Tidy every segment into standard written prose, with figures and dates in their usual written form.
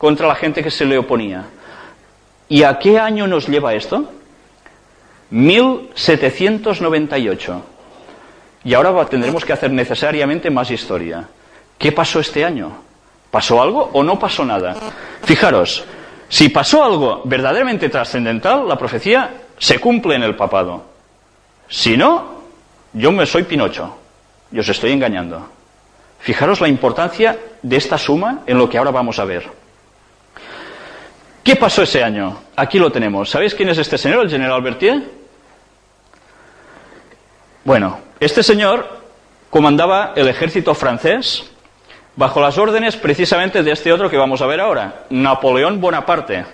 contra la gente que se le oponía. ¿Y a qué año nos lleva esto? 1798. Y ahora tendremos que hacer necesariamente más historia. ¿Qué pasó este año? ¿Pasó algo o no pasó nada? Fijaros, si pasó algo verdaderamente trascendental, la profecía se cumple en el papado. Si no, yo me soy Pinocho y os estoy engañando. Fijaros la importancia de esta suma en lo que ahora vamos a ver. ¿Qué pasó ese año? Aquí lo tenemos. ¿Sabéis quién es este señor, el general Berthier? Bueno, este señor comandaba el ejército francés bajo las órdenes precisamente de este otro que vamos a ver ahora, Napoleón Bonaparte.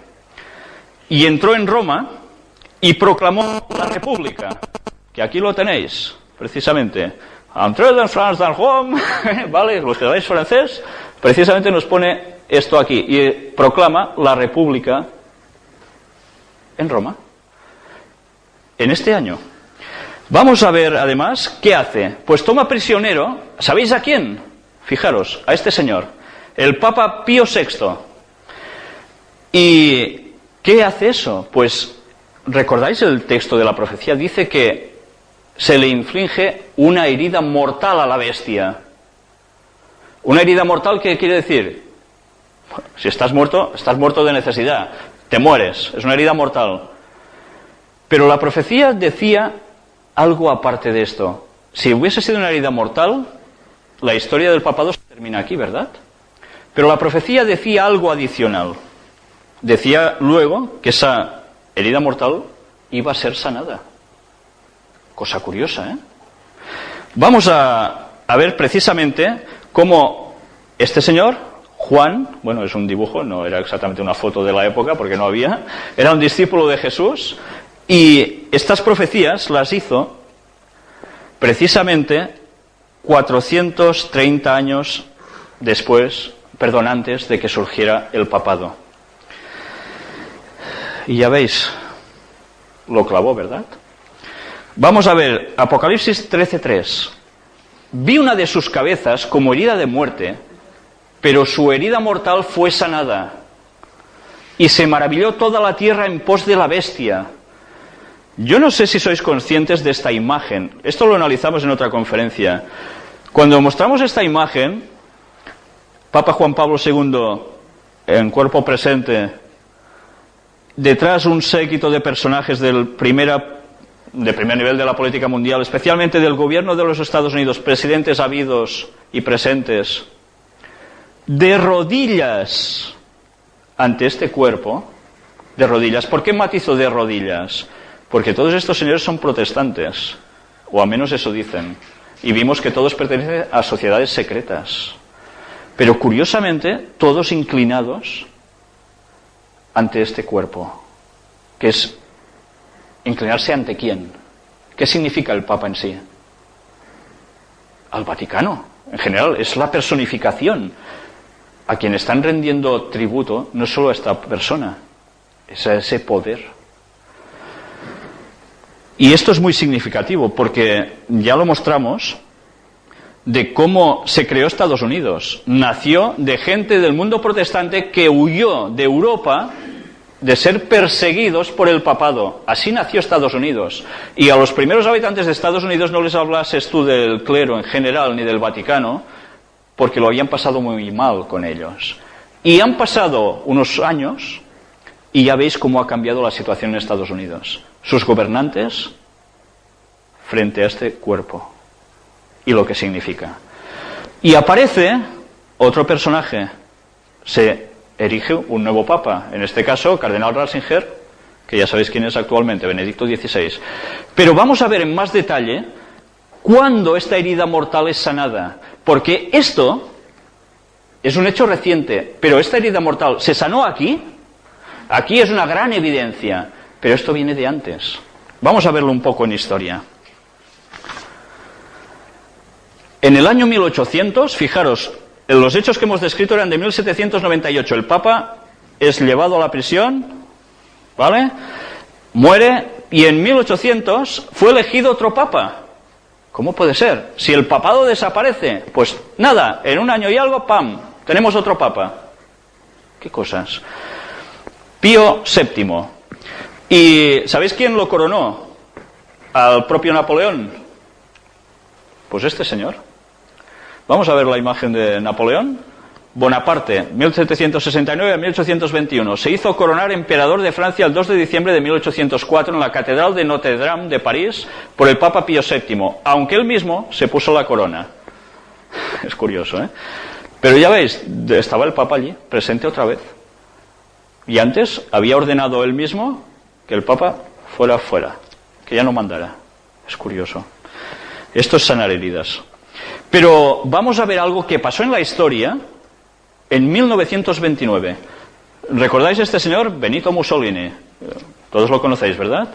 Y entró en Roma y proclamó la República, que aquí lo tenéis, precisamente. Entré en France dans Rome, ¿vale? Los que sabéis francés, precisamente nos pone esto aquí, y proclama la República en Roma, en este año. Vamos a ver, además, ¿qué hace? Pues toma prisionero, ¿sabéis a quién? Fijaros, a este señor, el Papa Pío VI. ¿Y qué hace eso? Pues, ¿recordáis el texto de la profecía? Dice que se le inflige una herida mortal a la bestia. ¿Una herida mortal qué quiere decir? Si estás muerto de necesidad, te mueres, es una herida mortal. Pero la profecía decía algo aparte de esto. Si hubiese sido una herida mortal, la historia del papado se termina aquí, ¿verdad? Pero la profecía decía algo adicional. Decía luego que esa herida mortal iba a ser sanada. Cosa curiosa, ¿eh? Vamos a ver precisamente cómo este señor, Juan, bueno, es un dibujo, no era exactamente una foto de la época porque no había, era un discípulo de Jesús, y estas profecías las hizo precisamente 430 años antes de que surgiera el papado. Y ya veis, lo clavó, ¿verdad? Vamos a ver, Apocalipsis 13:3. Vi una de sus cabezas como herida de muerte, pero su herida mortal fue sanada. Y se maravilló toda la tierra en pos de la bestia. Yo no sé si sois conscientes de esta imagen. Esto lo analizamos en otra conferencia. Cuando mostramos esta imagen, Papa Juan Pablo II, en cuerpo presente, detrás un séquito de personajes de primer nivel de la política mundial, especialmente del gobierno de los Estados Unidos, presidentes habidos y presentes, de rodillas ante este cuerpo, de rodillas. ¿Por qué matizo de rodillas? Porque todos estos señores son protestantes, o al menos eso dicen, y vimos que todos pertenecen a sociedades secretas, pero curiosamente todos inclinados ante este cuerpo, que es inclinarse ante quién. ¿Qué significa el Papa en sí? Al Vaticano, en general, es la personificación. A quien están rendiendo tributo no solo a esta persona, es a ese poder. Y esto es muy significativo porque ya lo mostramos de cómo se creó Estados Unidos. Nació de gente del mundo protestante que huyó de Europa de ser perseguidos por el papado. Así nació Estados Unidos. Y a los primeros habitantes de Estados Unidos no les hablases tú del clero en general ni del Vaticano, porque lo habían pasado muy mal con ellos. Y han pasado unos años y ya veis cómo ha cambiado la situación en Estados Unidos. Sus gobernantes frente a este cuerpo y lo que significa. Y aparece otro personaje, se erige un nuevo papa, en este caso Cardenal Ratzinger, que ya sabéis quién es actualmente, Benedicto XVI. Pero vamos a ver en más detalle cuándo esta herida mortal es sanada, porque esto es un hecho reciente, pero esta herida mortal se sanó aquí. Aquí es una gran evidencia, pero esto viene de antes. Vamos a verlo un poco en historia. En el año 1800, fijaros, los hechos que hemos descrito eran de 1798. El Papa es llevado a la prisión, ¿vale? Muere, y en 1800 fue elegido otro Papa. ¿Cómo puede ser? Si el papado desaparece, pues nada, en un año y algo, ¡pam!, tenemos otro Papa. ¿Qué cosas? Pío VII. ¿Y sabéis quién lo coronó? Al propio Napoleón. Pues este señor. Vamos a ver la imagen de Napoleón. Bonaparte, 1769 a 1821. Se hizo coronar emperador de Francia el 2 de diciembre de 1804 en la Catedral de Notre Dame de París por el Papa Pío VII, aunque él mismo se puso la corona. Es curioso, ¿eh? Pero ya veis, estaba el Papa allí, presente otra vez. Y antes había ordenado él mismo que el Papa fuera fuera, que ya no mandara. Es curioso. Esto es sanar heridas. Pero vamos a ver algo que pasó en la historia en 1929. ¿Recordáis este señor? Benito Mussolini. Todos lo conocéis, ¿verdad?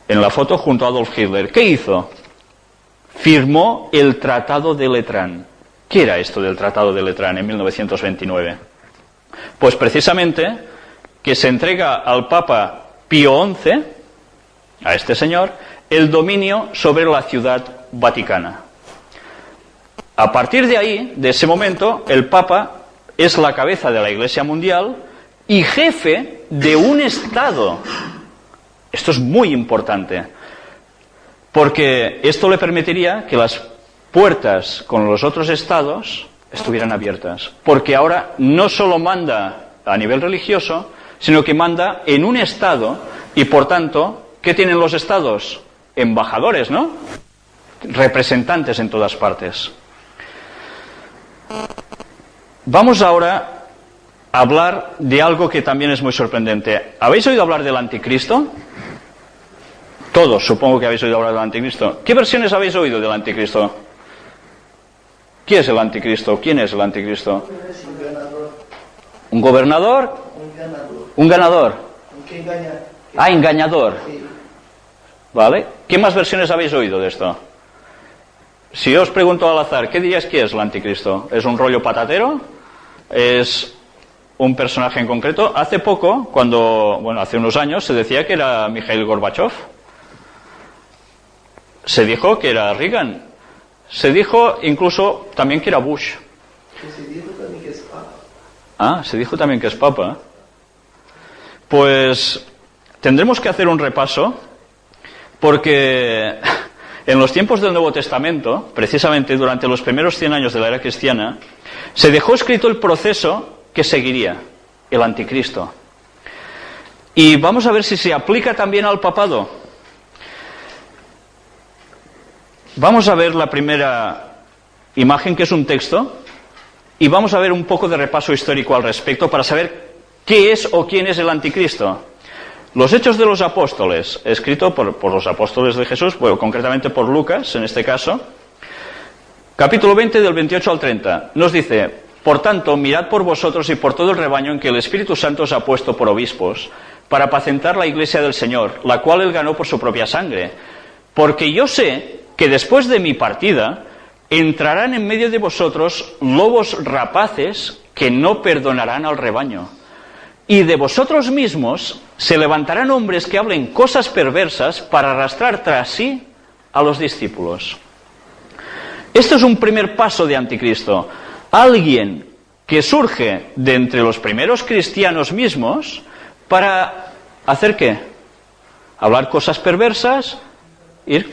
En la foto junto a Adolf Hitler. ¿Qué hizo? Firmó el Tratado de Letrán. ¿Qué era esto del Tratado de Letrán en 1929? Pues precisamente que se entrega al Papa Pío XI, a este señor, el dominio sobre la ciudad vaticana. A partir de ahí, de ese momento, el Papa es la cabeza de la Iglesia mundial y jefe de un Estado. Esto es muy importante, porque esto le permitiría que las puertas con los otros estados estuvieran abiertas, porque ahora no solo manda a nivel religioso, sino que manda en un estado y, por tanto, ¿qué tienen los estados? Embajadores, ¿no? Representantes en todas partes. Vamos ahora a hablar de algo que también es muy sorprendente. ¿Habéis oído hablar del anticristo? Todos, supongo que habéis oído hablar del anticristo. ¿Qué versiones habéis oído del anticristo? ¿Qué es el anticristo? ¿Quién es el anticristo? ¿Un gobernador? ¿Un ganador? Ah, engañador. ¿Vale? ¿Qué más versiones habéis oído de esto? Si yo os pregunto al azar, ¿qué diríais que es el anticristo? ¿Es un rollo patatero? ¿Es un personaje en concreto? Hace poco, hace unos años, se decía que era Mikhail Gorbachev. Se dijo que era Reagan. Se dijo incluso también que era Bush. Se dijo también que es papa. Ah, se dijo también que es papa. Pues tendremos que hacer un repaso, porque en los tiempos del Nuevo Testamento, precisamente durante los primeros 100 años de la era cristiana, se dejó escrito el proceso que seguiría, el anticristo. Y vamos a ver si se aplica también al papado. Vamos a ver la primera imagen, que es un texto, y vamos a ver un poco de repaso histórico al respecto para saber qué es o quién es el anticristo. Los Hechos de los Apóstoles, escrito por los apóstoles de Jesús, bueno, concretamente por Lucas, en este caso, capítulo 20, del 28 al 30, nos dice: por tanto, mirad por vosotros y por todo el rebaño en que el Espíritu Santo os ha puesto por obispos, para apacentar la iglesia del Señor, la cual él ganó por su propia sangre. Porque yo sé que después de mi partida entrarán en medio de vosotros lobos rapaces que no perdonarán al rebaño. Y de vosotros mismos se levantarán hombres que hablen cosas perversas para arrastrar tras sí a los discípulos. Esto es un primer paso de anticristo. Alguien que surge de entre los primeros cristianos mismos para ¿hacer qué? Hablar cosas perversas, y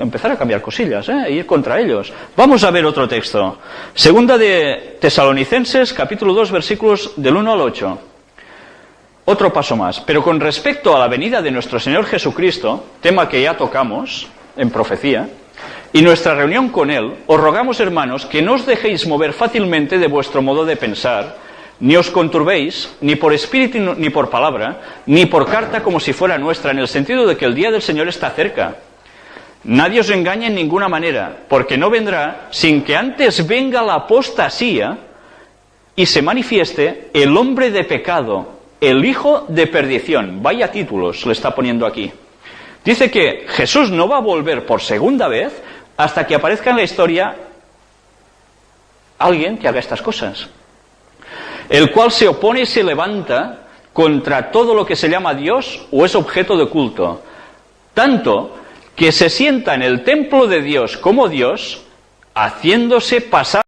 empezar a cambiar cosillas, ir contra ellos. Vamos a ver otro texto. Segunda de Tesalonicenses, capítulo 2, versículos del 1 al 8. Otro paso más. Pero con respecto a la venida de nuestro Señor Jesucristo, tema que ya tocamos en profecía, y nuestra reunión con Él, os rogamos, hermanos, que no os dejéis mover fácilmente de vuestro modo de pensar, ni os conturbéis, ni por espíritu ni por palabra, ni por carta como si fuera nuestra, en el sentido de que el día del Señor está cerca. Nadie os engañe en ninguna manera, porque no vendrá sin que antes venga la apostasía y se manifieste el hombre de pecado, el hijo de perdición. Vaya títulos le está poniendo aquí. Dice que Jesús no va a volver por segunda vez hasta que aparezca en la historia alguien que haga estas cosas, el cual se opone y se levanta contra todo lo que se llama Dios o es objeto de culto, tanto que se sienta en el templo de Dios como Dios, haciéndose pasar